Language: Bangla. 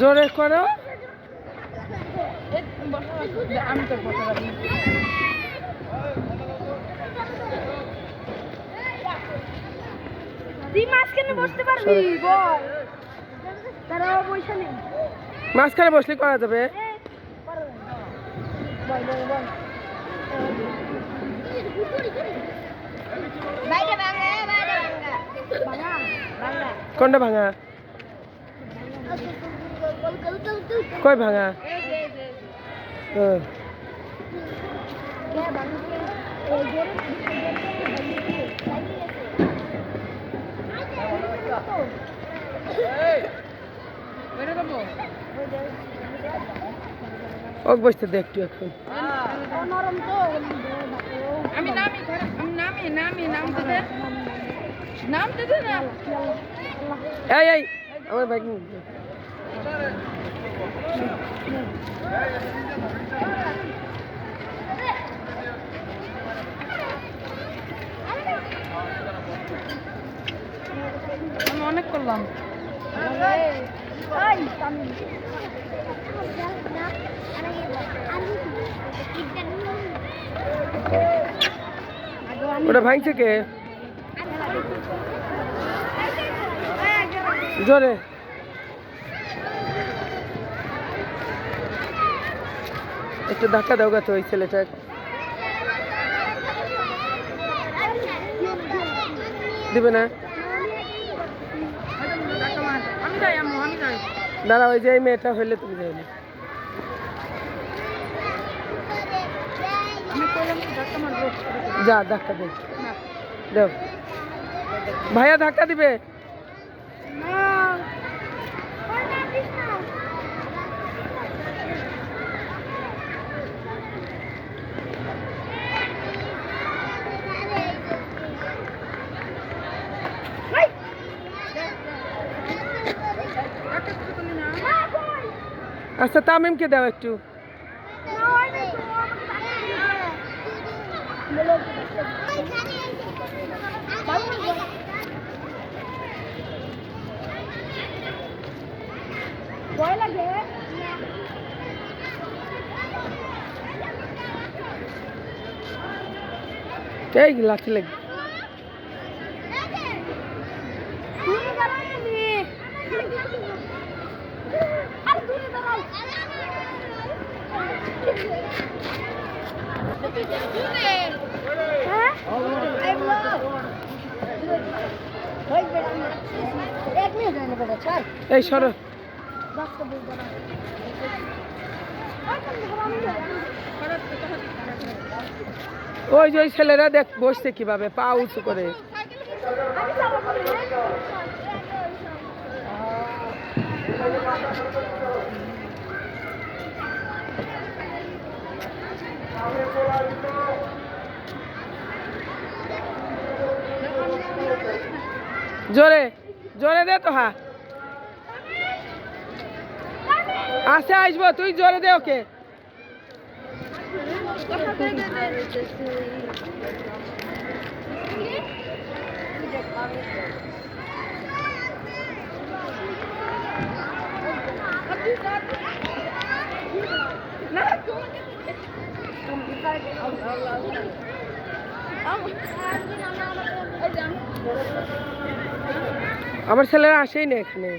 জোরে করো। আমি তো বসে পারি। তুই মাঝখানে বসতে পারবি বল। তারাও পয়সা নেই। মাঝখানে বসলে করা যাবে। কোনটা ভাঙা? কই ভাঙা? ওক বসতে দে একটু এখন। আমি নামি নামতে দে না। এই এই আমার বাইক আমি অনেক করলাম। ওটা ভাঙছে কে? জোরে একটু ধাক্কা দাও গাছ ওই ছেলেটার। দিবে না? দাঁড়া, ওই যে এই মেয়েটা হইলে তুমি যাই না। যা ধাক্কা দে, দেও। ভাইয়া ধাক্কা দিবে। আচ্ছা তামিমকে দাও একটু। এই লাঠি লাগবে। এই সরো। ওই যে ওই ছেলেরা দেখ বসছে কিভাবে পা উঁচু করে। জোরে জোরে দে তো। হ্যাঁ আচ্ছা আসবো, তুই জোরে দে ওকে। আমার ছেলেরা আসেই না এখানে।